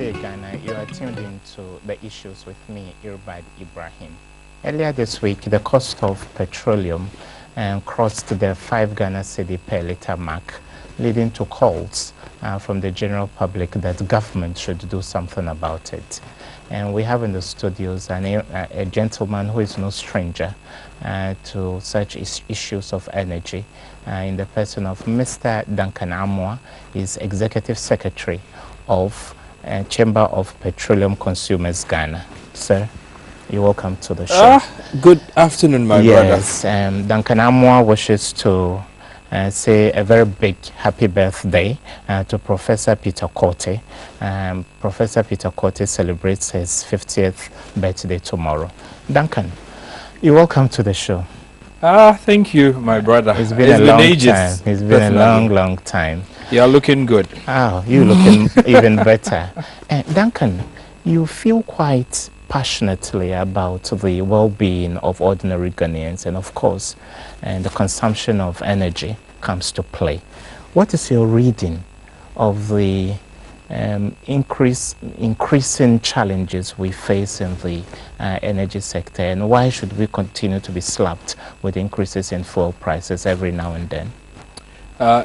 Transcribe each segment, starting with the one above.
Day Ghana, you are tuned into the issues with me, Irbad Ibrahim. Earlier this week, the cost of petroleum crossed the 5 Ghana cedi per litre mark, leading to calls from the general public that government should do something about it. And we have in the studios a gentleman who is no stranger to such issues of energy, in the person of Mr. Duncan Amwa. He's Executive Secretary of Chamber of Petroleum Consumers Ghana. Sir, you're welcome to the show. Good afternoon, my brother. Yes, Duncan Amwa wishes to say a very big happy birthday to Professor Peter Korte. Professor Peter Korte celebrates his 50th birthday tomorrow. Duncan, you're welcome to the show. Thank you, my brother. It's been a long time. It's been a long time. You're looking good. Oh, you're looking even better. Duncan, you feel quite passionately about the well-being of ordinary Ghanaians, and of course, the consumption of energy comes to play. What is your reading of the increasing challenges we face in the energy sector, and why should we continue to be slapped with increases in fuel prices every now and then?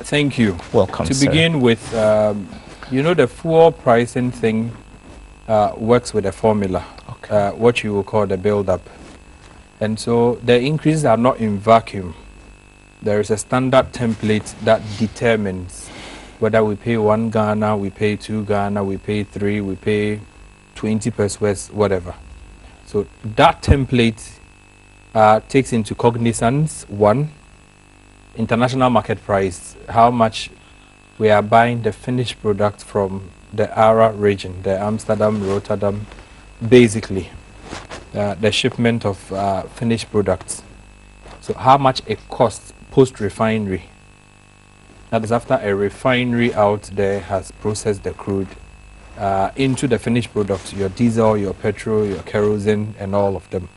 Thank you. Welcome, To sir. begin with, you know, the fuel pricing thing works with a formula, Okay. what you will call the build-up. And so the increases are not in vacuum. There is a standard template that determines whether we pay 1 Ghana, we pay 2 Ghana, we pay 3, we pay 20 pesos, whatever. So that template takes into cognizance, 1, international market price, how much we are buying the finished product from the ARA region, the Amsterdam, Rotterdam, basically the shipment of finished products. So how much it costs post-refinery. That is after a refinery out there has processed the crude into the finished product, your diesel, your petrol, your kerosene, and all of them.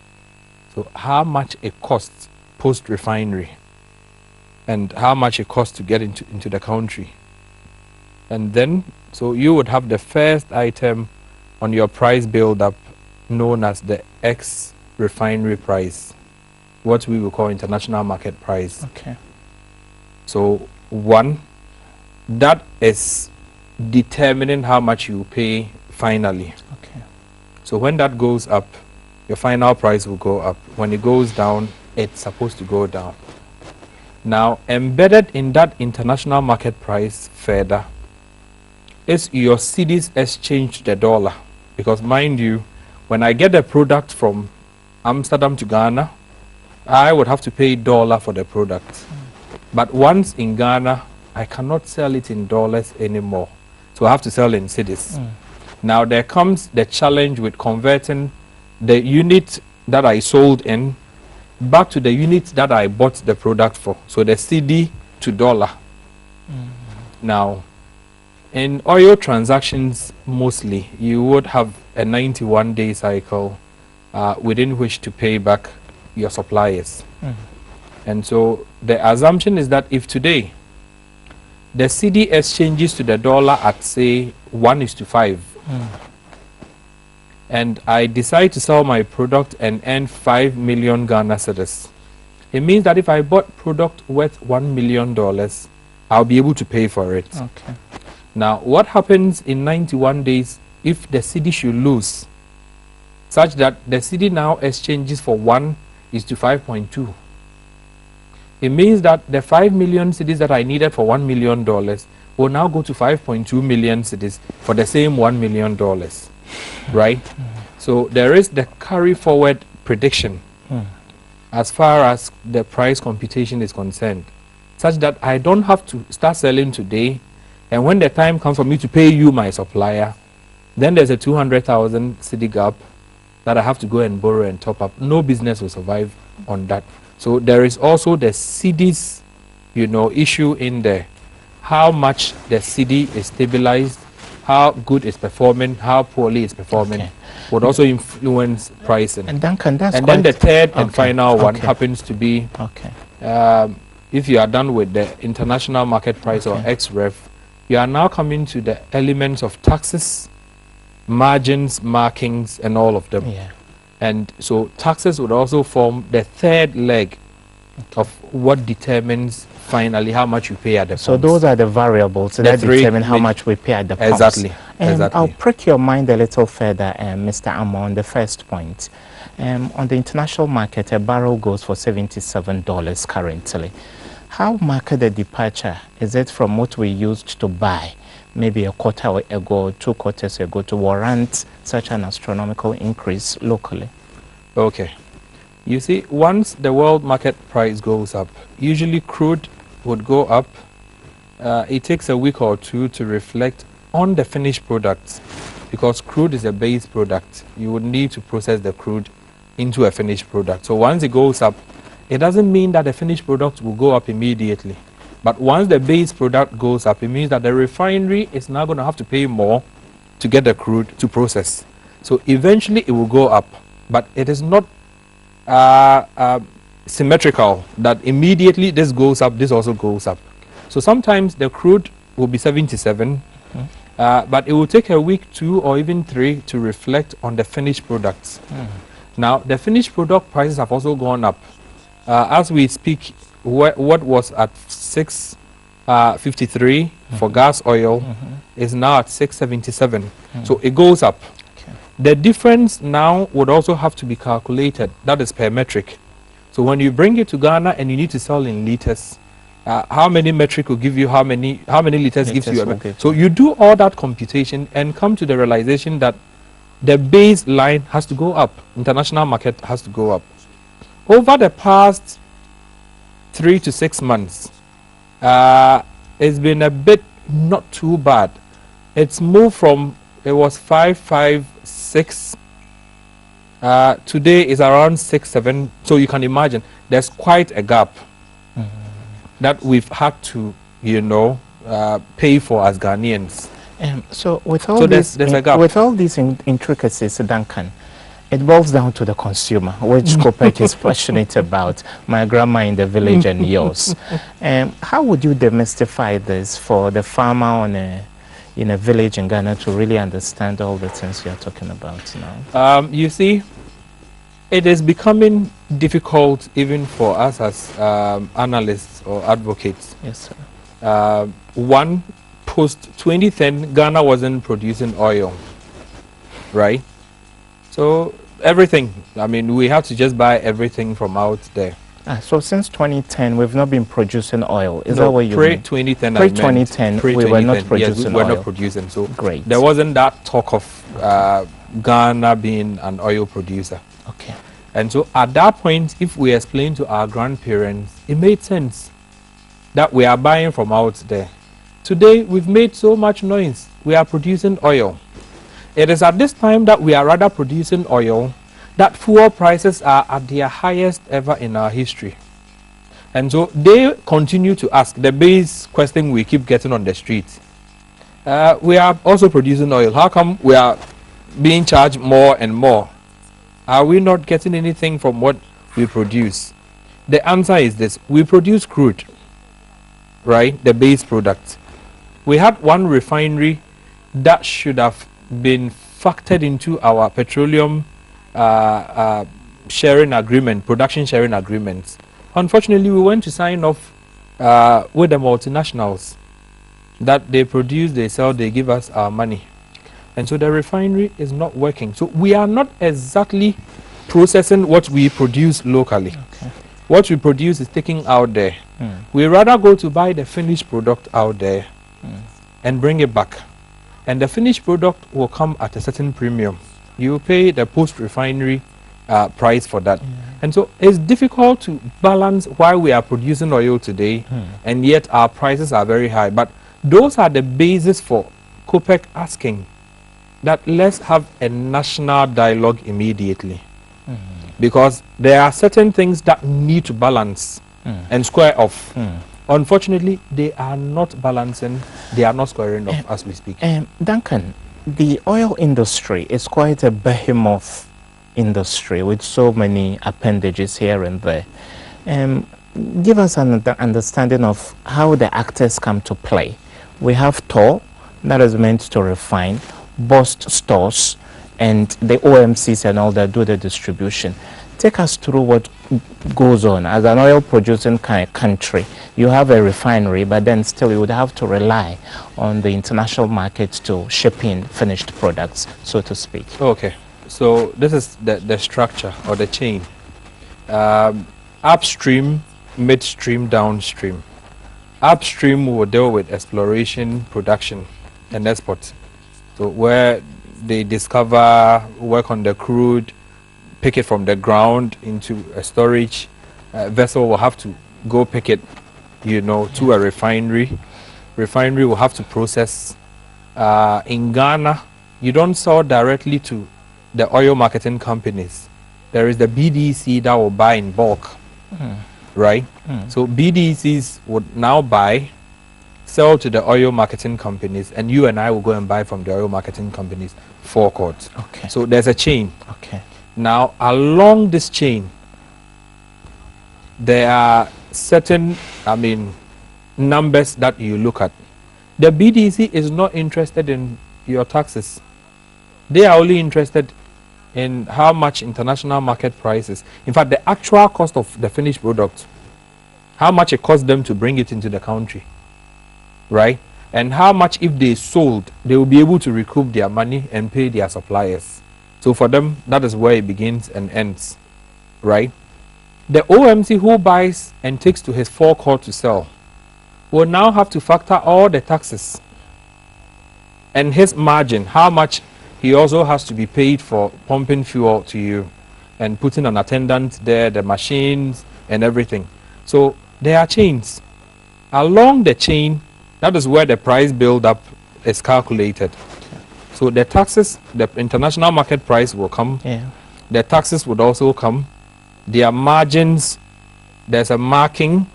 So how much it costs post-refinery, and how much it costs to get into the country. And then, so you would have the first item on your price build-up known as the ex-refinery price, what we will call international market price. Okay. So 1, that is determining how much you pay finally. Okay. So when that goes up, your final price will go up. When it goes down, it's supposed to go down. Now, embedded in that international market price further is your cedis exchange to the dollar. Because mind you, when I get the product from Amsterdam to Ghana, I would have to pay dollar for the product. But once in Ghana, I cannot sell it in dollars anymore. So I have to sell in cedis. Now there comes the challenge with converting the unit that I sold in back to the unit that I bought the product for. So the cedi to dollar. Now, in oil transactions, mostly, you would have a 91-day cycle within which to pay back your suppliers. And so the assumption is that if today the cedi exchanges to the dollar at, say, 1:5, and I decide to sell my product and earn 5 million Ghana cedis, it means that if I bought product worth $1 million, I'll be able to pay for it. Okay. Now, what happens in 91 days if the cedi should lose, such that the cedi now exchanges for 1:5.2? It means that the 5 million cedis that I needed for $1 million will now go to 5.2 million cedis for the same $1 million, right? So there is the carry forward prediction as far as the price computation is concerned, such that I don't have to start selling today, and when the time comes for me to pay you, my supplier, then there's a 200,000 cedi gap that I have to go and borrow and top up. No business will survive on that. So there is also the cedis, you know, issue in there. How much the cedi is stabilized, how good it's performing, how poorly it's performing, would also influence pricing. And Duncan, that's and then the third and final one Okay. happens to be if you are done with the international market price or ex-ref, you are now coming to the elements of taxes margins, markings, and all of them. Yeah. And so taxes would also form the third leg of what determines finally how much you pay at the So pumps. those are the variables that determine how much we pay at the pumps. Exactly. Exactly. I'll prick your mind a little further, Mr. Amo, on the first point. On the international market, a barrel goes for $77 currently. How marked the departure is it from what we used to buy maybe a quarter ago, 2 quarters ago, to warrant such an astronomical increase locally? Okay. You see, once the world market price goes up, usually crude would go up. It takes a week or two to reflect on the finished products, because crude is a base product. You would need to process the crude into a finished product. So once it goes up, it doesn't mean that the finished product will go up immediately. But once the base product goes up, it means that the refinery is now going to have to pay more to get the crude to process. So eventually it will go up, but it is not symmetrical that immediately this goes up, this also goes up. So sometimes the crude will be 77, but it will take a week, 2 or even 3 to reflect on the finished products. Now the finished product prices have also gone up. As we speak, what was at 6.53 for gas oil is now at 6.77. So it goes up. The difference now would also have to be calculated. That is per metric. So when you bring it to Ghana and you need to sell in liters, how many metric will give you how many liters gives you? So you do all that computation and come to the realization that the baseline has to go up. International market has to go up. Over the past 3 to 6 months, it's been a bit not too bad. It's moved from, it was 556. Today is around 6-7. So you can imagine there's quite a gap that we've had to, pay for as Ghanaians. So with all these intricacies, Duncan, it boils down to the consumer, which Kopek is passionate about, my grandma in the village and yours. How would you demystify this for the farmer in a village in Ghana to really understand all the things you're talking about now? You see, it is becoming difficult even for us as analysts or advocates. Yes, sir. One, post-2010, Ghana wasn't producing oil, right? So everything, we have to just buy everything from out there. So since 2010, we've not been producing oil. Is that what you mean? Pre-2010, we were not producing yes, we were not producing. So great. There wasn't that talk of Ghana being an oil producer. Okay. And so at that point, if we explain to our grandparents, it made sense that we are buying from out there. Today, we've made so much noise. We are producing oil. It is at this time that we are rather producing oil that fuel prices are at their highest ever in our history. And so they continue to ask the base question we keep getting on the street. We are also producing oil. How come we are being charged more and more? Are we not getting anything from what we produce? The answer is this. We produce crude, right? The base product. We had one refinery that should have been factored into our petroleum sharing agreement, production sharing agreements. Unfortunately, we went to sign off with the multinationals that they produce, they sell, they give us our money. And so the refinery is not working. So we are not exactly processing what we produce locally. Okay. What we produce is taken out there. We rather go to buy the finished product out there and bring it back. And the finished product will come at a certain premium. You pay the post-refinery price for that. And so it's difficult to balance why we are producing oil today and yet our prices are very high. But those are the basis for Kopek asking that let's have a national dialogue immediately. Because there are certain things that need to balance and square off. Unfortunately, they are not balancing, they are not squaring off as we speak. Duncan, the oil industry is quite a behemoth industry with so many appendages here and there. Give us an understanding of how the actors come to play. We have TOR that is meant to refine. bust stores, and the OMCs and all that do the distribution. Take us through what goes on. As an oil producing country, you have a refinery, but then still you would have to rely on the international market to ship in finished products, so to speak. Okay, so this is the structure or the chain. Upstream, midstream, downstream. Upstream will deal with exploration, production, and export. So where they discover, work on the crude, pick it from the ground into a storage vessel, will have to go pick it, to a refinery. Refinery will have to process. In Ghana, you don't sell directly to the oil marketing companies. There is the BDC that will buy in bulk, right? So BDCs would now buy, sell to the oil marketing companies, and you and I will go and buy from the oil marketing companies forecourt. Okay. So there's a chain. Okay. Now, along this chain, there are certain, numbers that you look at. The BDC is not interested in your taxes. They are only interested in how much international market prices. In fact, the actual cost of the finished product, how much it costs them to bring it into the country, right? And how much, if they sold, they will be able to recoup their money and pay their suppliers. So for them, that is where it begins and ends, right? The OMC who buys and takes to his forecourt to sell will now have to factor all the taxes and his margin, how much he also has to be paid for pumping fuel to you and putting an attendant there, the machines and everything. So there are chains. Along the chain, that is where the price build-up is calculated. So the taxes, the international market price will come. Yeah. The taxes would also come. Their margins, there's a marking.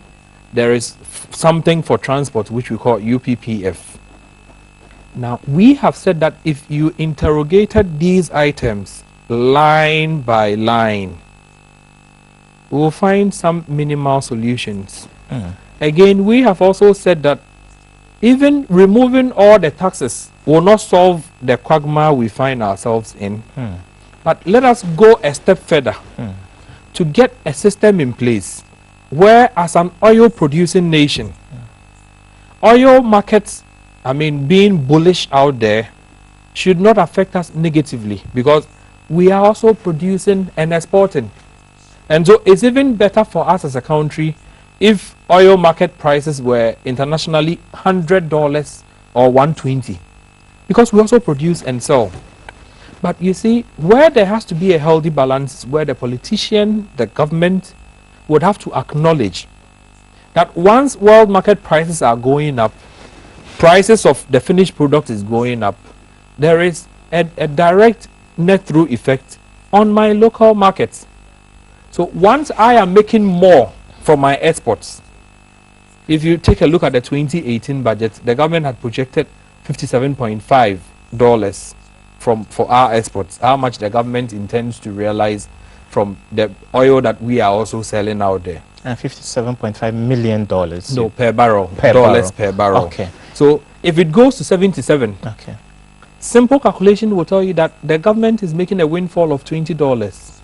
There is something for transport, which we call UPPF. Now, we have said that if you interrogated these items line by line, we will find some minimal solutions. Again, we have also said that even removing all the taxes will not solve the quagmire we find ourselves in. But let us go a step further to get a system in place where, as an oil producing nation, oil markets, being bullish out there should not affect us negatively, because we are also producing and exporting. And so it's even better for us as a country if oil market prices were internationally $100 or $120, because we also produce and sell. But you see, where there has to be a healthy balance, where the politician, the government, would have to acknowledge that once world market prices are going up, prices of the finished product is going up, there is a direct net through effect on my local markets. So once I am making more from my exports, if you take a look at the 2018 budget, the government had projected $57.5 for our exports, how much the government intends to realize from the oil that we are also selling out there. $57.5 million. No, per barrel. Dollars per barrel. Okay. So if it goes to 77, Okay. simple calculation will tell you that the government is making a windfall of $20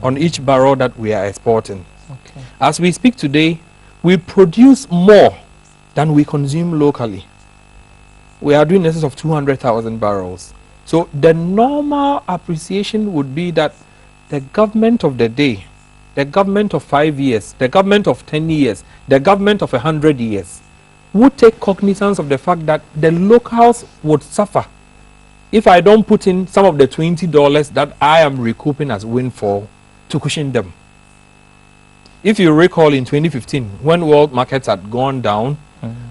on each barrel that we are exporting. Okay. As we speak today, we produce more than we consume locally. We are doing in excess of 200,000 barrels. So the normal appreciation would be that the government of the day, the government of 5 years, the government of 10 years, the government of 100 years would take cognizance of the fact that the locals would suffer if I don't put in some of the $20 that I am recouping as windfall to cushion them. If you recall, in 2015, when world markets had gone down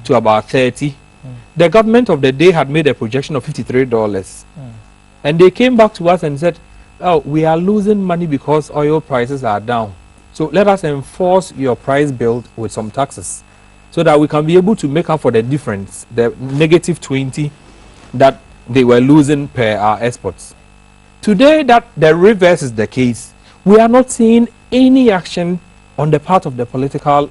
to about 30, the government of the day had made a projection of $53. And they came back to us and said, oh, we are losing money because oil prices are down. So let us enforce your price build with some taxes so that we can be able to make up for the difference, the negative 20 that they were losing per our exports. Today that the reverse is the case, we are not seeing any action on the part of the political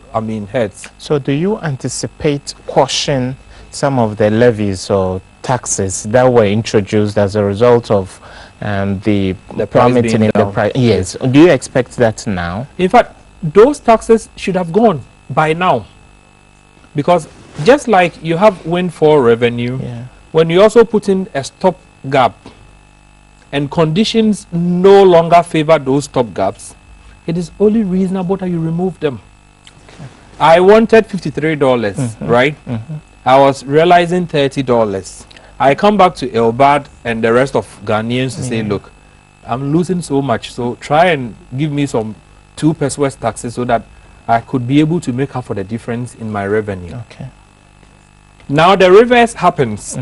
heads. So do you anticipate caution some of the levies or taxes that were introduced as a result of the plummeting in the price. Yes. Do you expect that now? In fact, those taxes should have gone by now. Because just like you have windfall revenue, when you also put in a stop gap and conditions no longer favor those stop gaps, it is only reasonable that you remove them. Okay. I wanted $53, right? I was realizing $30. I come back to Elbad and the rest of Ghanaians to say, look, I'm losing so much, so try and give me some 2 pesos taxes so that I could be able to make up for the difference in my revenue. Okay. Now the reverse happens.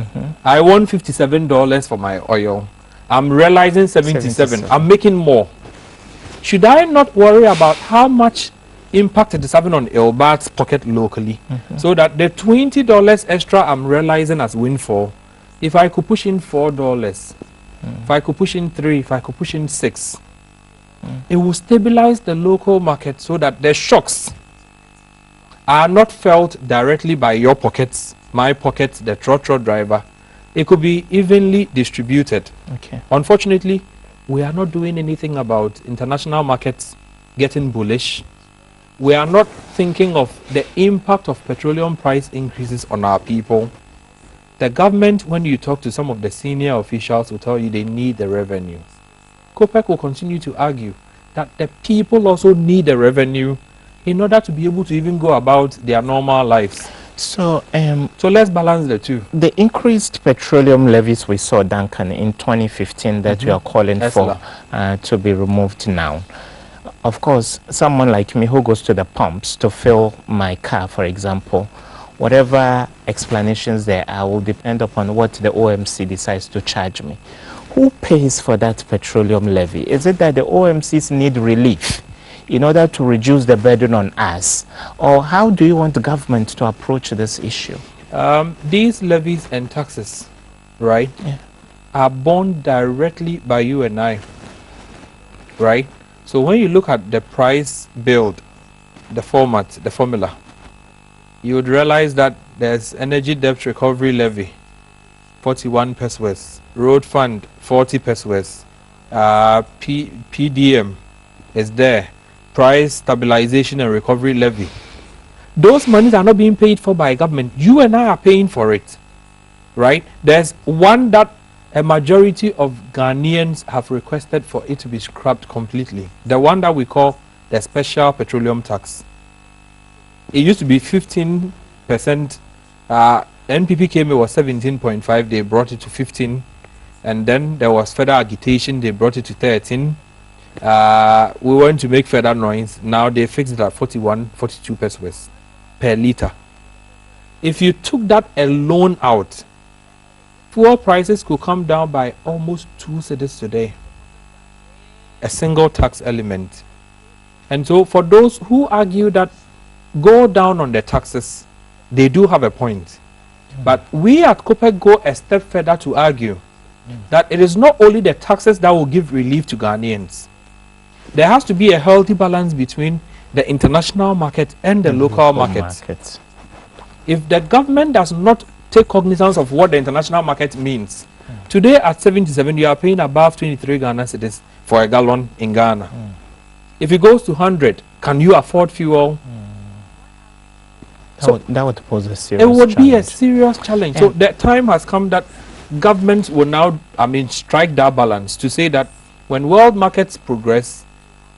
I want $57 for my oil. I'm realizing 77. I'm making more. Should I not worry about how much impact it is having on Elbad's pocket locally, so that the $20 extra I'm realizing as windfall, if I could push in $4, if I could push in 3, if I could push in 6, it will stabilize the local market so that the shocks are not felt directly by your pockets, my pockets, the trotro driver. It could be evenly distributed. Okay. Unfortunately, we are not doing anything about international markets getting bullish. We are not thinking of the impact of petroleum price increases on our people. The government, when you talk to some of the senior officials, will tell you they need the revenue. COPEC will continue to argue that the people also need the revenue in order to be able to even go about their normal lives. So let's balance the two. The increased petroleum levies we saw, Duncan, in 2015 that we are calling for to be removed now. Of course, someone like me who goes to the pumps to fill my car, for example, whatever explanations there are will depend upon what the OMC decides to charge me. Who pays for that petroleum levy? Is it that the OMCs need relief in order to reduce the burden on us? Or how do you want the government to approach this issue? These levies and taxes, right, are borne directly by you and I, right? So when you look at the price build, the format, the formula, you would realize that there's energy debt recovery levy, 41 pesos, road fund, 40 pesos, PDM is there, price stabilization and recovery levy. Those monies are not being paid for by government. You and I are paying for it, right? There's one that a majority of Ghanaians have requested for it to be scrapped completely. The one that we call the special petroleum tax. It used to be 15%. NPP came, it was 17.5. They brought it to 15. And then there was further agitation. They brought it to 13. We went to make further noise. Now they fixed it at 41, 42 pesos per liter. If you took that alone out, fuel prices could come down by almost 2 cedis today. A single tax element. And so for those who argue that go down on the taxes, they do have a point. But we at COPEC go a step further to argue that it is not only the taxes that will give relief to Ghanaians. There has to be a healthy balance between the international market and the local market. If the government does not take cognizance of what the international market means, today at 77 you are paying above 23 Ghana cedis for a gallon in Ghana. If it goes to 100, can you afford fuel? That would pose a serious challenge. It would be a challenge. serious challenge. So the time has come that governments will now, strike that balance to say that when world markets progress,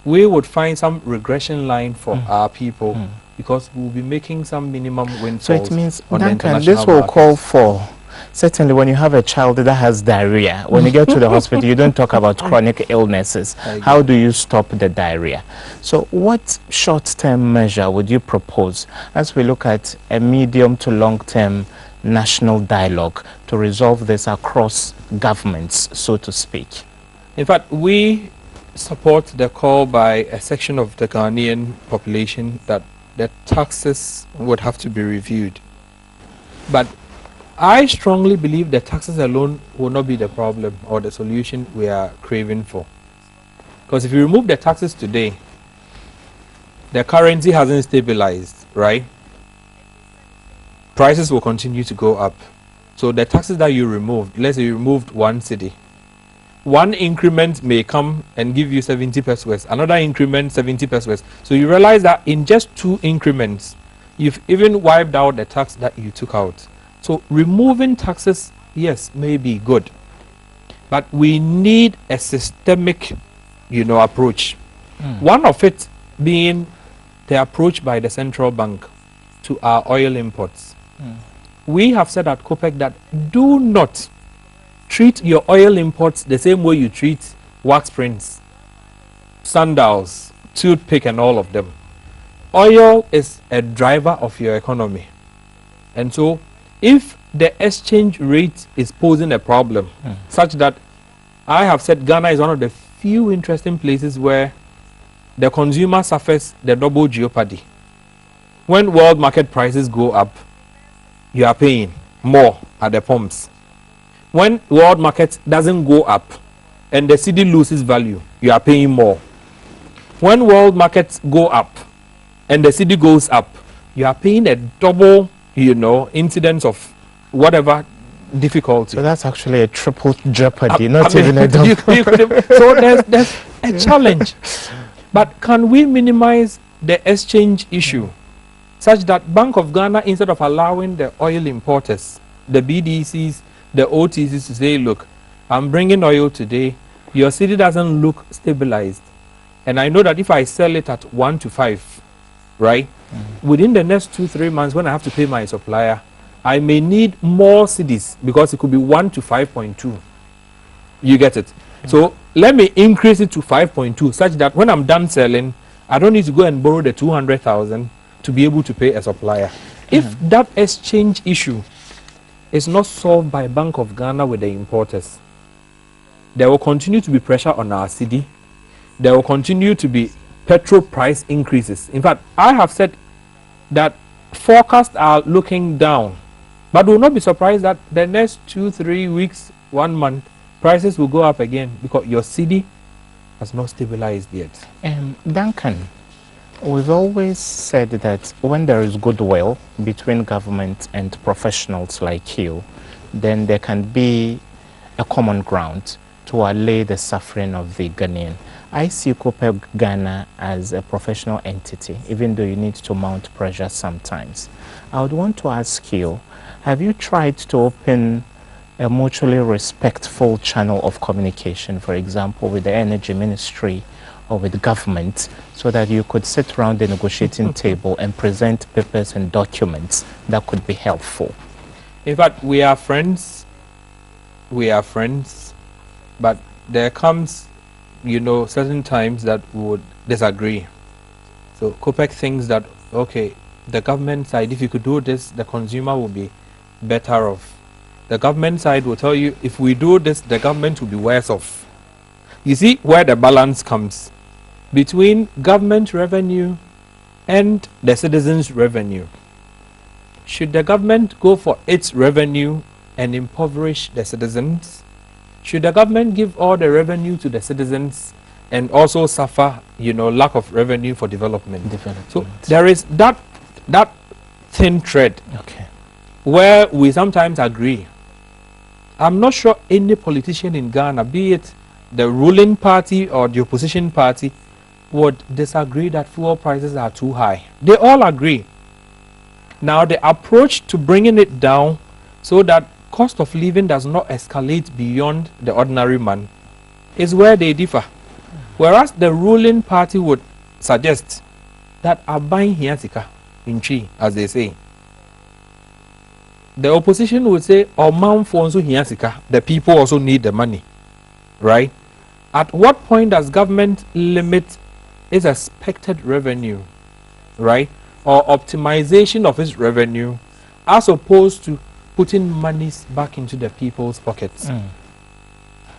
we would find some regression line for our people because we'll be making some minimum windfalls. So it means, on Duncan, this will call for, certainly when you have a child that has diarrhea, when you get to the hospital, you don't talk about chronic illnesses. How do you stop the diarrhea? So what short-term measure would you propose as we look at a medium to long-term national dialogue to resolve this across governments, so to speak? In fact, we support the call by a section of the Ghanaian population that the taxes would have to be reviewed. But I strongly believe that taxes alone will not be the problem or the solution we are craving for. Because if you remove the taxes today, the currency hasn't stabilized, right? prices will continue to go up. So the taxes that you removed, let's say you removed 1 cedi, one increment may come and give you 70 pesos, another increment 70 pesos. So you realize that in just 2 increments, you've even wiped out the tax that you took out. So removing taxes, yes, may be good, but we need a systemic, approach. One of it being the approach by the central bank to our oil imports. We have said at COPEC that do not treat your oil imports the same way you treat wax prints, sandals, toothpick, and all of them. Oil is a driver of your economy. And so if the exchange rate is posing a problem, such that I have said Ghana is one of the few interesting places where the consumer suffers the double jeopardy. When world market prices go up, you are paying more at the pumps. When world market doesn't go up and the cedi loses value, you are paying more. When world markets go up and the cedi goes up, you are paying a double, incidence of whatever difficulty. So that's actually a triple jeopardy, not even a double. So there's a challenge. But can we minimize the exchange issue such that Bank of Ghana, instead of allowing the oil importers, the BDCs, the OTCs to say, look, I'm bringing oil today, your cedi doesn't look stabilized, and I know that if I sell it at 1 to 5, right, within the next 2-3 months when I have to pay my supplier, I may need more cedis because it could be 1 to 5.2. You get it? So let me increase it to 5.2 such that when I'm done selling, I don't need to go and borrow the 200,000 to be able to pay a supplier. If that exchange issue is not solved by Bank of Ghana with the importers, there will continue to be pressure on our cedi. There will continue to be petrol price increases. In fact, I have said that forecasts are looking down, but will not be surprised that the next 2-3 weeks, 1 month, prices will go up again because your cedi has not stabilized yet. Duncan, we've always said that when there is goodwill between government and professionals like you, then there can be a common ground to allay the suffering of the Ghanaian. I see COPEC Ghana as a professional entity, even though you need to mount pressure sometimes. I would want to ask you, have you tried to open a mutually respectful channel of communication, for example, with the Energy Ministry or with the government, so that you could sit around the negotiating table and present papers and documents that could be helpful? In fact, we are friends, but there comes, certain times that we would disagree. So COPEC thinks that, okay, the government side, if you could do this, the consumer will be better off. The government side will tell you, if we do this, the government will be worse off. You see where the balance comes between government revenue and the citizens' revenue. Should the government go for its revenue and impoverish the citizens? Should the government give all the revenue to the citizens and also suffer, lack of revenue for development? So there is that thin thread, where we sometimes agree. I'm not sure any politician in Ghana, be it the ruling party or the opposition party, would disagree that fuel prices are too high. They all agree. Now, the approach to bringing it down so that cost of living does not escalate beyond the ordinary man is where they differ. Whereas the ruling party would suggest that buying hiatika in tree, as they say. The opposition would say, the people also need the money, right? At what point does government limit its expected revenue, right? Or optimization of its revenue, as opposed to putting monies back into the people's pockets?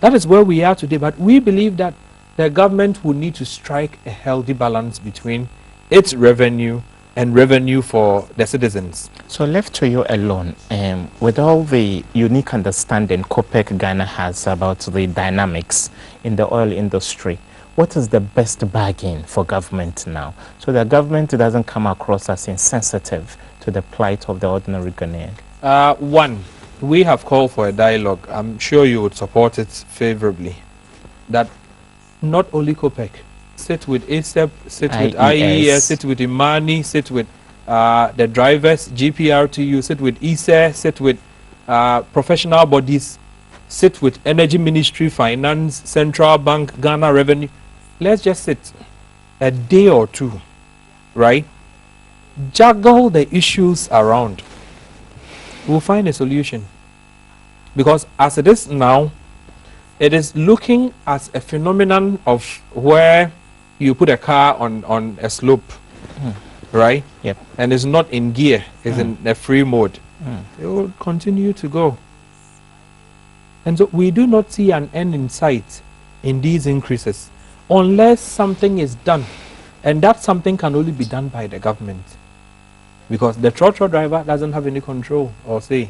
That is where we are today, but we believe that the government will need to strike a healthy balance between its revenue and revenue for the citizens. So left to you alone, with all the unique understanding COPEC Ghana has about the dynamics in the oil industry, what is the best bargain for government now, so that government doesn't come across as insensitive to the plight of the ordinary Ghanaian? One, we have called for a dialogue. I'm sure you would support it favorably. That not only COPEC, sit with ASEP, sit with IES, sit with Imani, sit with the drivers, GPRTU, sit with ISE, sit with professional bodies, sit with Energy Ministry, Finance, Central Bank, Ghana Revenue. Let's just sit a day or two, right? Juggle the issues around. We'll find a solution. Because as it is now, it is looking as a phenomenon of where you put a car on a slope, right? Yep. And it's not in gear, it's in a free mode. It will continue to go. And so we do not see an end in sight in these increases unless something is done. And that something can only be done by the government. Because the trotro driver doesn't have any control or say.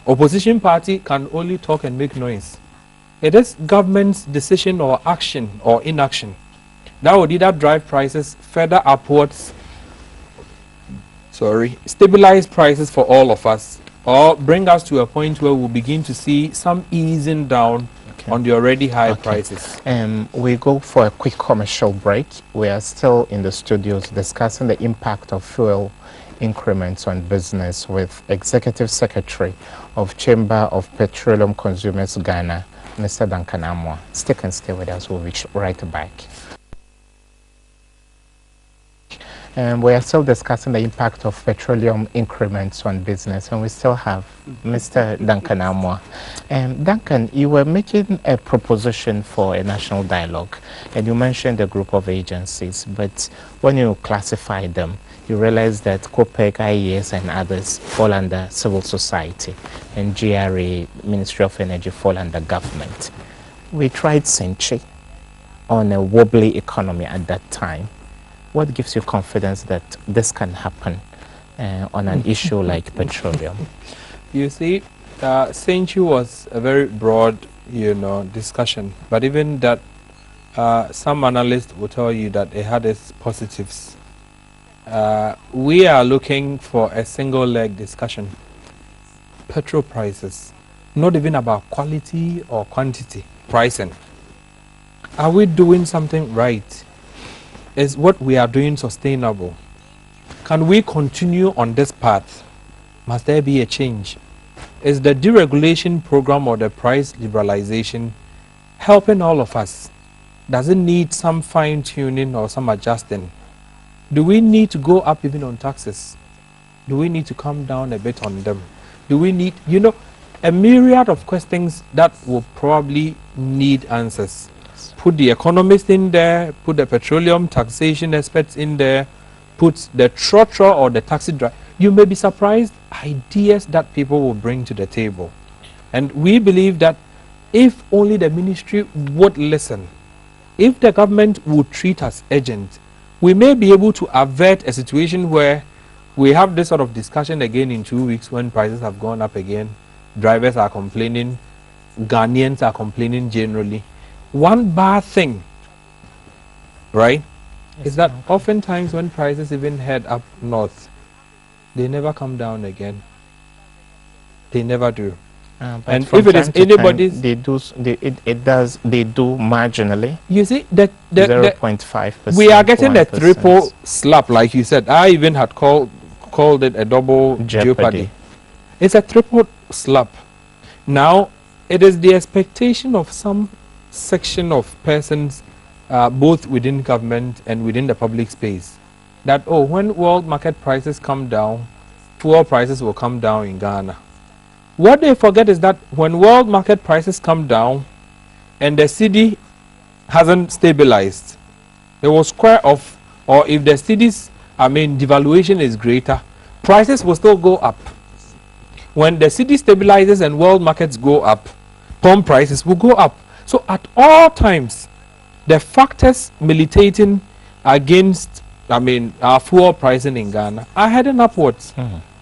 Opposition party can only talk and make noise. It is government's decision or action or inaction that would either drive prices further upwards, stabilize prices for all of us, or bring us to a point where we'll begin to see some easing down on the already high prices. We go for a quick commercial break. We are still in the studios discussing the impact of fuel increments on business with Executive Secretary of Chamber of Petroleum Consumers Ghana, Mr. Duncan Amoah. Stick and stay with us. We'll be right back. We are still discussing the impact of petroleum increments on business, and we still have Mr. Duncan Amoah. Duncan, you were making a proposition for a national dialogue, and you mentioned a group of agencies, but when you classify them, you realize that COPEC, IES, and others fall under civil society, and GRA, Ministry of Energy, fall under government. We tried Senchi on a wobbly economy at that time. What gives you confidence that this can happen on an issue like petroleum? You see, Senchi was a very broad, discussion. But even that, some analysts will tell you that it had its positives. We are looking for a single leg discussion. Petrol prices, not even about quality or quantity, pricing. Are we doing something right? Is what we are doing sustainable? Can we continue on this path? Must there be a change? Is the deregulation program or the price liberalization helping all of us? Does it need some fine-tuning or some adjusting? Do we need to go up even on taxes? Do we need to come down a bit on them? Do we need, a myriad of questions that will probably need answers. Put the economists in there, put the petroleum taxation experts in there, put the trotro or the taxi driver. You may be surprised ideas that people will bring to the table. And we believe that if only the ministry would listen, if the government would treat us urgent, we may be able to avert a situation where we have this sort of discussion again in 2 weeks when prices have gone up again, drivers are complaining, Ghanaians are complaining generally. One bad thing, right, is that oftentimes when prices even head up north, they never come down again. They never do. And if it is anybody's, they do marginally. You see that 0.5%. We are getting 1%. a triple slap, like you said. I even had called it a double jeopardy. It's a triple slap. Now it is the expectation of some section of persons, both within government and within the public space, that when world market prices come down, fuel prices will come down in Ghana. What they forget is that when world market prices come down and the cedi hasn't stabilized, it will square off, or if the cedi's devaluation is greater, prices will still go up. When the cedi stabilizes and world markets go up, pump prices will go up. So at all times, the factors militating against our fuel pricing in Ghana are heading upwards.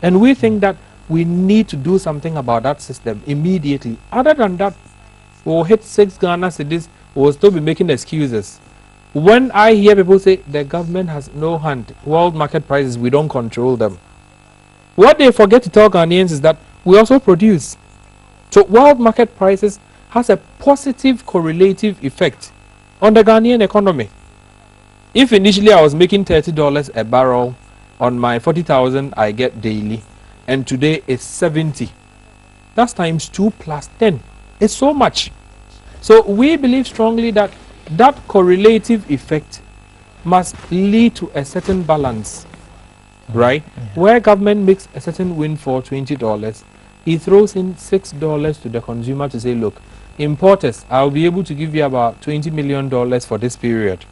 And we think that we need to do something about that system immediately. Other than that, we'll hit 6 Ghana cedis, we'll still be making excuses. When I hear people say the government has no hand, world market prices, we don't control them. What they forget to tell Ghanaians is that we also produce. So world market prices has a positive correlative effect on the Ghanaian economy. If initially I was making $30 a barrel on my 40,000 I get daily, and today it's 70, that's times 2 plus 10. It's so much. So we believe strongly that that correlative effect must lead to a certain balance, right? Where government makes a certain win for $20, it throws in $6 to the consumer to say, look, importers, I'll be able to give you about $20 million for this period.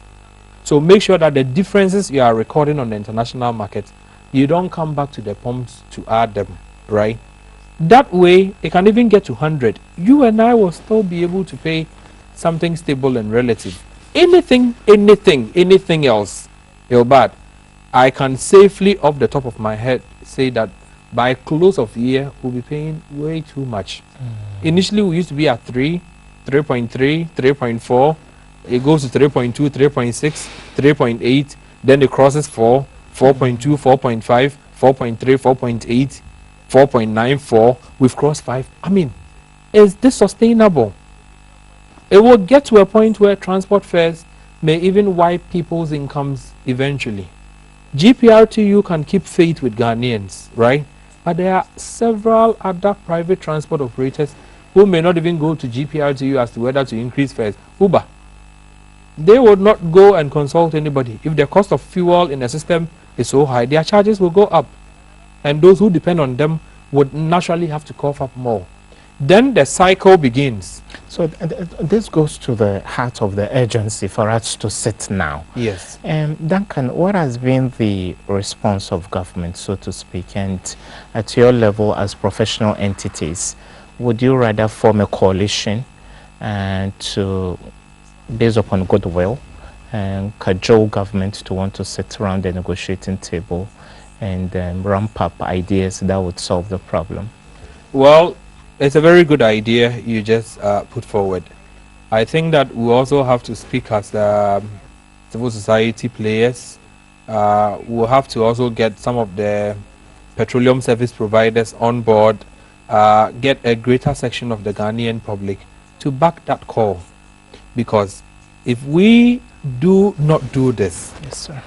So make sure that the differences you are recording on the international market, you don't come back to the pumps to add them, right? That way, it can even get to 100. You and I will still be able to pay something stable and relative. Anything else, bad. I can safely, off the top of my head, say that by close of year, we'll be paying way too much. Initially, we used to be at 3, 3.3, 3.4. It goes to 3.2, 3.6, 3.8. Then it crosses 4, 4.2, 4.5, 4.3, 4.8, 4.94. We've crossed 5. I mean, is this sustainable? It will get to a point where transport fares may even wipe people's incomes eventually. GPRTU can keep faith with Ghanaians, right? But there are several other private transport operators who may not even go to GPRTU as to whether to increase fares. Uber, they would not go and consult anybody. If the cost of fuel in the system is so high, their charges will go up. And those who depend on them would naturally have to cough up more. Then the cycle begins. So this goes to the heart of the urgency for us to sit now. Yes. Duncan, what has been the response of government, so to speak, and at your level as professional entities, would you rather form a coalition and to, based upon goodwill, and cajole government to want to sit around the negotiating table and ramp up ideas that would solve the problem? Well, it's a very good idea you just put forward. I think that we also have to speak as civil society players. We'll have to also get some of the petroleum service providers on board, get a greater section of the Ghanaian public to back that call. Because if we do not do this, yes, sir,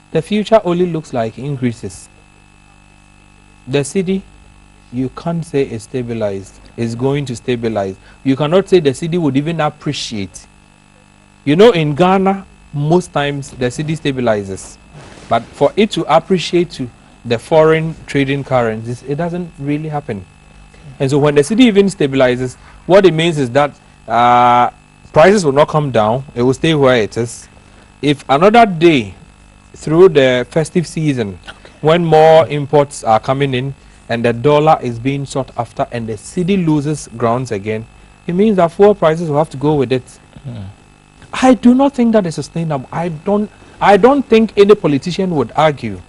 the future only looks like increases. The city, you can't say it's stabilized. It's going to stabilize. You cannot say the city would even appreciate. You know, in Ghana, most times the city stabilizes. But for it to appreciate to the foreign trading currencies, it doesn't really happen. And so when the city even stabilizes, what it means is that prices will not come down. It will stay where it is. If another day through the festive season, when more imports are coming in, and the dollar is being sought after and the city loses grounds again, it means that fuel prices will have to go with it. I do not think that is sustainable. I don't think any politician would argue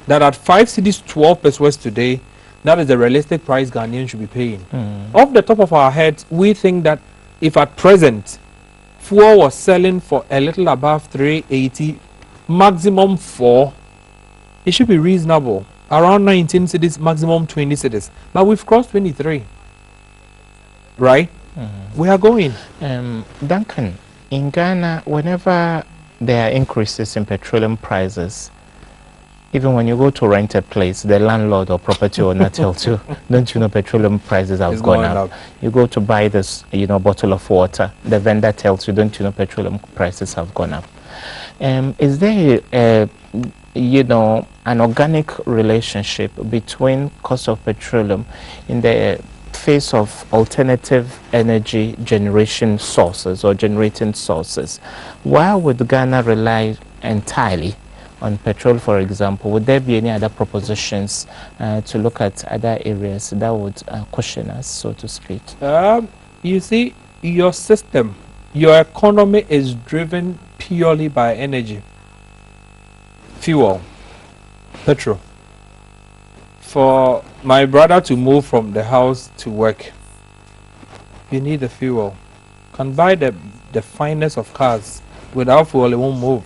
that at 5 cities 12 pesos today, that is the realistic price Ghanaians should be paying. Off the top of our heads, we think that if at present fuel was selling for a little above 380, maximum 4, it should be reasonable. Around 19 cities, maximum 20 cities. But we've crossed 23. Right? We are going. Duncan, in Ghana, whenever there are increases in petroleum prices, even when you go to rent a place, the landlord or property owner tells you, don't you know petroleum prices have gone up? You go to buy this, bottle of water, the vendor tells you, don't you know petroleum prices have gone up? Is there an organic relationship between cost of petroleum in the face of alternative energy generation sources or generating sources? Why would Ghana rely entirely on petrol, for example? Would there be any other propositions to look at other areas that would cushion us, so to speak? You see, your system, your economy is driven purely by energy. Fuel, petrol. For my brother to move from the house to work, you need the fuel. Can buy the finest of cars. Without fuel, it won't move.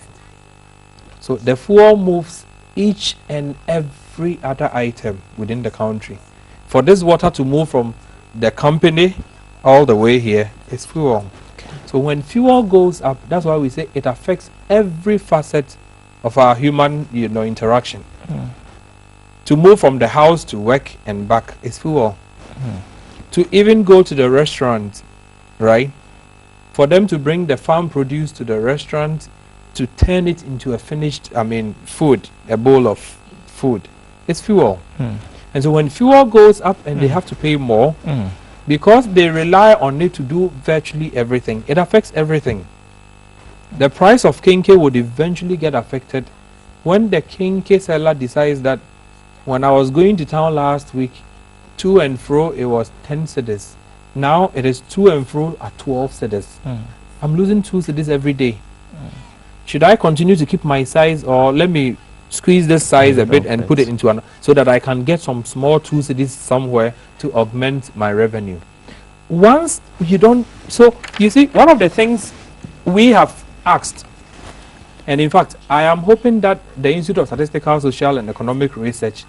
So the fuel moves each and every every other item within the country. For this water to move from the company all the way here is fuel. Okay. So when fuel goes up, that's why we say it affects every facet of our human, interaction. To move from the house to work and back is fuel. To even go to the restaurant, right? For them to bring the farm produce to the restaurant, to turn it into a finished, food, a bowl of food, it's fuel. And so when fuel goes up and they have to pay more, because they rely on it to do virtually everything, it affects everything. The price of kinke would eventually get affected when the kinke seller decides that when I was going to town last week, to and fro, it was 10 cedis. Now it is to and fro at 12 cedis. I'm losing 2 cedis every day. Should I continue to keep my size, or let me squeeze this size a bit and put it into so that I can get some small 2 cedis somewhere to augment my revenue? Once you don't, so you see, one of the things we have asked, and in fact, I am hoping that the Institute of Statistical, Social and Economic Research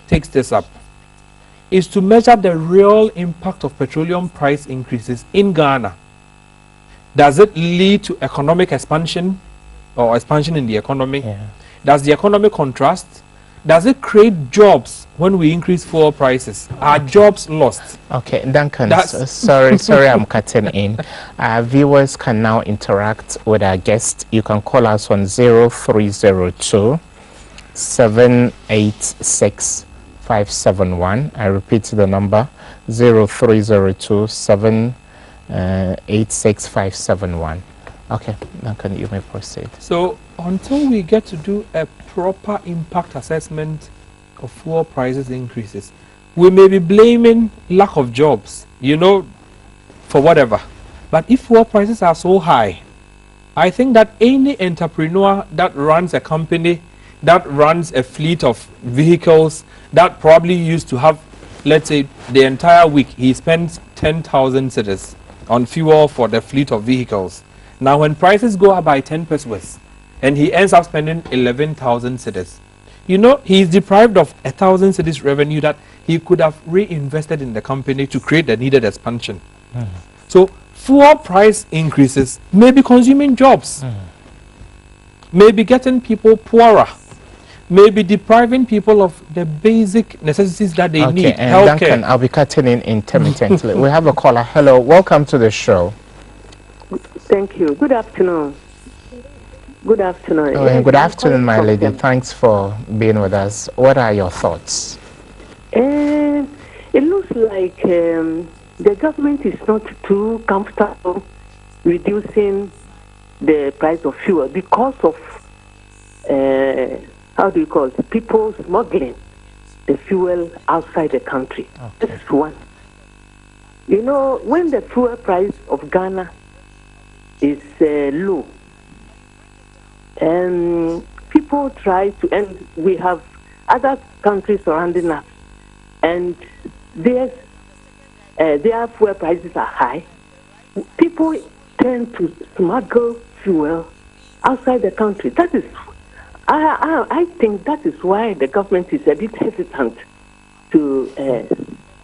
takes this up, is to measure the real impact of petroleum price increases in Ghana. Does it lead to economic expansion or expansion in the economy? Does the economy contrast? Does it create jobs when we increase fuel prices? Are jobs lost? Okay, Duncan, sorry, I'm cutting in. Viewers can now interact with our guest. You can call us on 0302 786 571. I repeat the number, 0302 786 571. Okay, Duncan, you may proceed. So until we get to do a proper impact assessment of fuel prices increases, we may be blaming lack of jobs, for whatever. But if fuel prices are so high, I think that any entrepreneur that runs a company, that runs a fleet of vehicles, that probably used to have, let's say, the entire week, he spends 10,000 cedis on fuel for the fleet of vehicles. Now, when prices go up by 10 pesos, and he ends up spending 11,000 cedis, he is deprived of 1,000 cedis revenue that he could have reinvested in the company to create the needed expansion. So, fuel price increases may be consuming jobs, may be getting people poorer, may be depriving people of the basic necessities that they need. And healthcare. Duncan, I'll be cutting in intermittently. We have a caller. Hello, welcome to the show. Thank you. Good afternoon. Good afternoon. Oh, good afternoon, my lady. Thanks for being with us. What are your thoughts? It looks like the government is not too comfortable reducing the price of fuel because of, people smuggling the fuel outside the country. Okay. This is one. When the fuel price of Ghana is low, and people try to, and we have other countries surrounding us, and their fuel prices are high. People tend to smuggle fuel outside the country. That is, I think that is why the government is a bit hesitant to,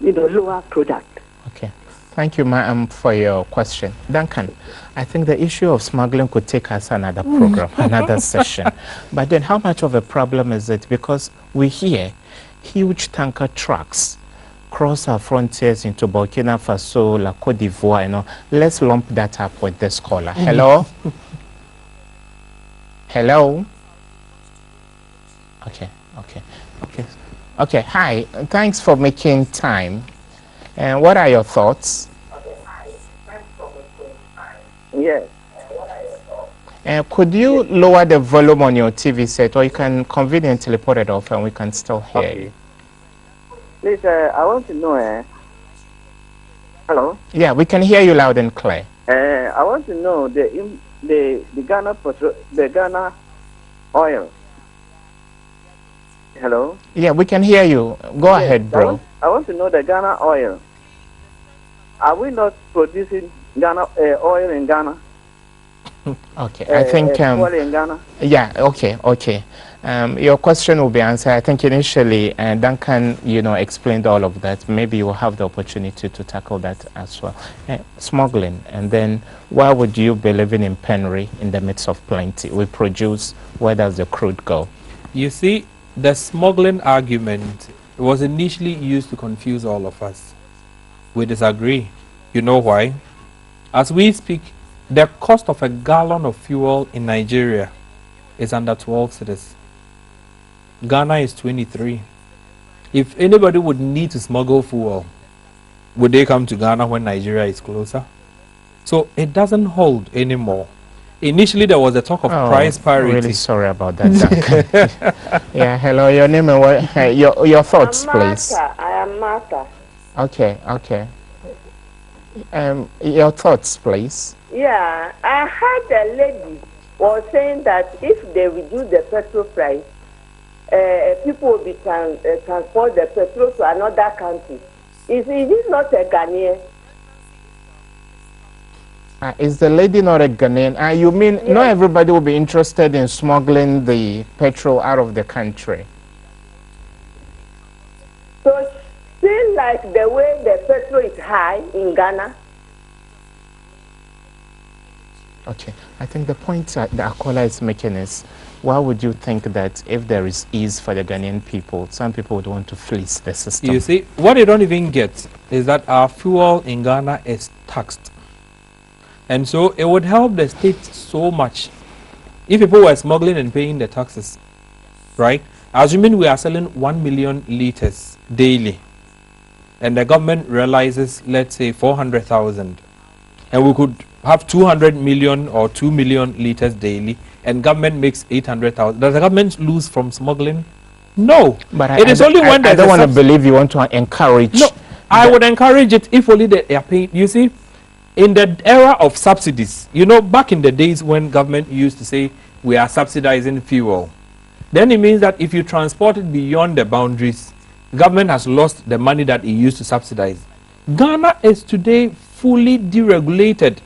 lower product. Okay. Thank you, ma'am, for your question. Duncan, I think the issue of smuggling could take us another program, another session. But then how much of a problem is it? Because we hear huge tanker trucks cross our frontiers into Burkina Faso, La Côte d'Ivoire, Let's lump that up with this caller. Hello? Hello? Okay, hi. Thanks for making time. And what are your thoughts? Yes. Could you lower the volume on your TV set, or you can conveniently put it off and we can still hear you? Please, I want to know. Hello? Yeah, we can hear you loud and clear. I want to know the Ghana oil. Hello? Yeah, we can hear you. Go ahead, bro. I want to know the Ghana oil. Are we not producing Ghana oil in Ghana? Okay, I think in Ghana. yeah. Okay, okay. Your question will be answered. I think initially, Duncan, explained all of that. Maybe you will have the opportunity to tackle that as well. Smuggling, and then why would you be living in penury in the midst of plenty? We produce. Where does the crude go? You see, the smuggling argument was initially used to confuse all of us. We disagree. You know why? As we speak, the cost of a gallon of fuel in Nigeria is under 12 cedis. Ghana is 23. If anybody would need to smuggle fuel, would they come to Ghana when Nigeria is closer? So it doesn't hold anymore. Initially, there was a talk of price parity. Really sorry about that, Duncan. Yeah, hello, your name and what, your thoughts, please. I am Martha. Okay, okay. Your thoughts, please. Yeah, I heard a lady was saying that if they reduce the petrol price, people will be transport the petrol to another country. Is it not a Ghanaian? Is the lady not a Ghanaian? You mean yes. Not everybody will be interested in smuggling the petrol out of the country? So, still like the way the petrol is high in Ghana? Okay, I think the point that Akola is making is, why would you think that if there is ease for the Ghanaian people, some people would want to fleece the system? You see, what they don't even get is that our fuel in Ghana is taxed. And so it would help the state so much if people were smuggling and paying the taxes, right? Assuming we are selling 1 million liters daily, and the government realizes, let's say, 400,000, and we could have 200 million or 2 million liters daily, and government makes 800,000. Does the government lose from smuggling? No. But it is only when I don't want to believe you want to encourage. No, I would encourage it if only they are paying. You see, in the era of subsidies, back in the days when government used to say we are subsidizing fuel, then it means that if you transport it beyond the boundaries, government has lost the money that it used to subsidize. Ghana is today fully deregulated.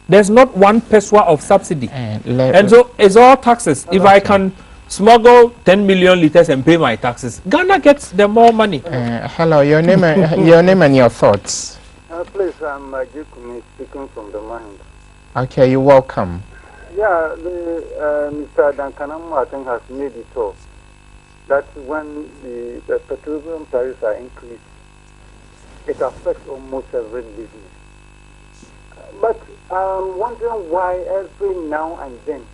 There's not one pesewa of subsidy. And so it's all taxes. If I can smuggle 10 million liters and pay my taxes, Ghana gets the more money. Hello, your name and your thoughts. Please, I'm Jikumi speaking from the mind. Okay, you're welcome. Yeah, Mr. Dankanamu, I think, has made it so that when the petroleum prices are increased, it affects almost every business. But I'm wondering why every now and then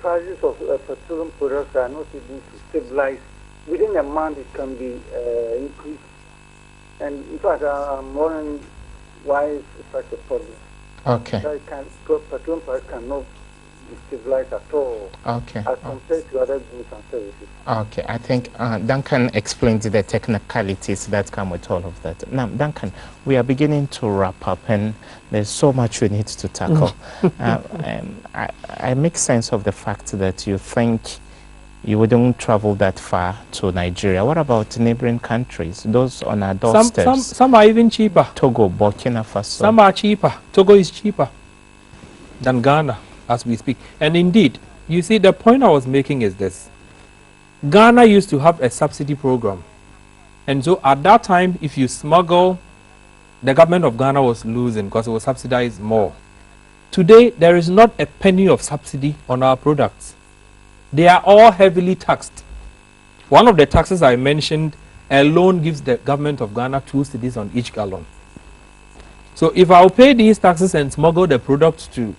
prices of petroleum products are not able to stabilize. Within a month, it can be increased. And in fact, I'm wondering why is such a problem. Okay. Petroleum price cannot be stabilized at all. Okay. As compared to other goods and services. Okay, I think Duncan explained the technicalities that come with all of that. Now, Duncan, we are beginning to wrap up, and there's so much we need to tackle. I make sense of the fact that you think you wouldn't travel that far to Nigeria. What about neighboring countries? Those on our doorsteps? Some are even cheaper. Togo, Burkina Faso. Some are cheaper. Togo is cheaper than Ghana as we speak. And indeed, you see, the point I was making is this. Ghana used to have a subsidy program. And so at that time, if you smuggle, the government of Ghana was losing because it was subsidized more. Today, there is not a penny of subsidy on our products. They are all heavily taxed. One of the taxes I mentioned alone gives the government of Ghana 2 cedis on each gallon. So if I'll pay these taxes and smuggle the product to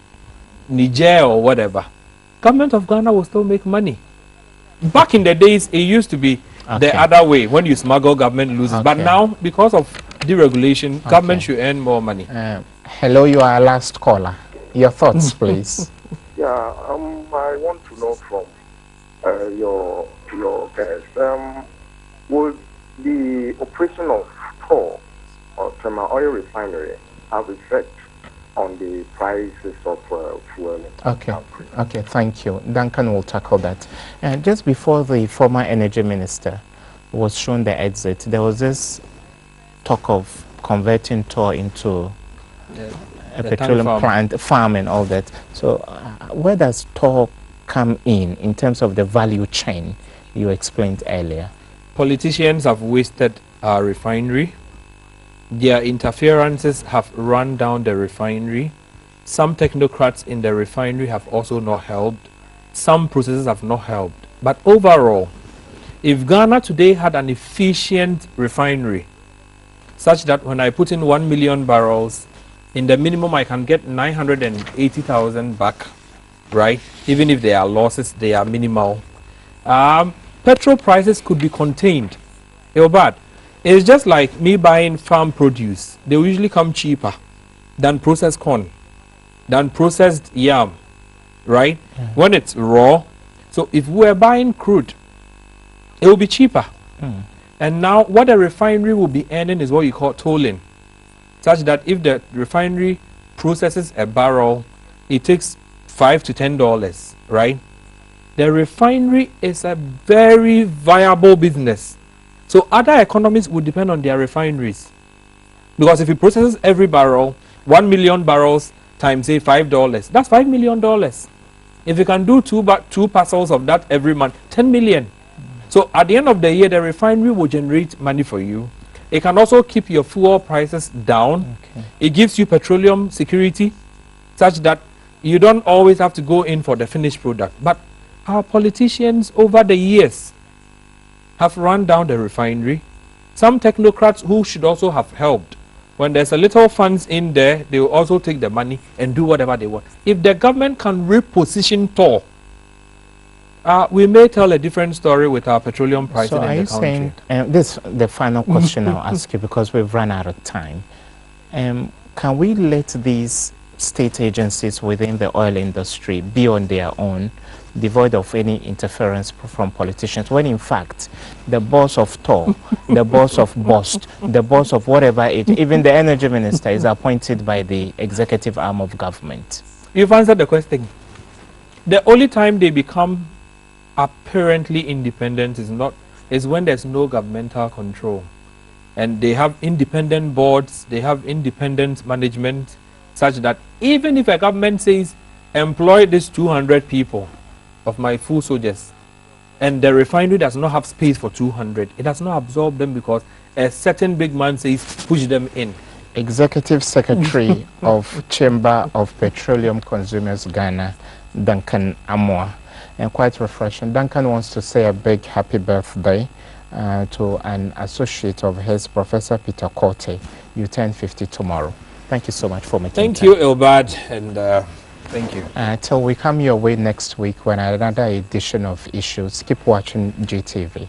Niger or whatever, government of Ghana will still make money. Back in the days, it used to be the other way. When you smuggle, government loses. But now, because of deregulation, government should earn more money. Hello, you are our last caller. Your thoughts, please. Yeah, I want to know from your guest. Would the operation of TOR or thermal oil refinery have effect on the prices of fuel? Okay, thank you. Duncan will tackle that. Just before the former energy minister was shown the exit, there was this talk of converting TOR into a The petroleum plant, farm and all that. So where does TOR come in terms of the value chain you explained earlier? Politicians have wasted our refinery. Their interferences have run down the refinery. Some technocrats in the refinery have also not helped. Some processes have not helped. But overall, if Ghana today had an efficient refinery, such that when I put in 1 million barrels, in the minimum I can get 980,000 back, right? Even if there are losses, they are minimal. Petrol prices could be contained. Bad. It's just like me buying farm produce. They will usually come cheaper than processed corn, than processed yam, right? When it's raw. So if we're buying crude, it will be cheaper. And now what the refinery will be earning is what you call tolling, such that if the refinery processes a barrel, it takes $5 to $10, right? The refinery is a very viable business. So other economies would depend on their refineries. Because if it processes every barrel, 1 million barrels times say $5, that's $5 million. If you can do two parcels of that every month, 10 million. So at the end of the year, the refinery will generate money for you. It can also keep your fuel prices down. It gives you petroleum security, such that you don't always have to go in for the finished product. But our politicians over the years have run down the refinery. Some technocrats who should also have helped, when there's a little funds in there, they will also take the money and do whatever they want. If the government can reposition TOR, we may tell a different story with our petroleum pricing in the country. Saying, this is the final question I'll ask you, because we've run out of time. Can we let these state agencies within the oil industry be on their own, devoid of any interference from politicians, when in fact the boss of TOR, the boss of BOST, the boss of whatever even the energy minister is appointed by the executive arm of government? You've answered the question. The only time they become apparently independent is when there's no governmental control, and they have independent boards, they have independent management, such that even if a government says employ these 200 people of my full soldiers, and the refinery does not have space for 200, it does not absorb them because a certain big man says push them in. Executive Secretary of Chamber of Petroleum Consumers Ghana, Duncan Amoah. And quite refreshing. Duncan wants to say a big happy birthday to an associate of his, Professor Peter Korte. You turn 50 tomorrow. Thank you so much for making Thank time. you, Elbad, and thank you. Till we come your way next week when another edition of Issues, keep watching GTV.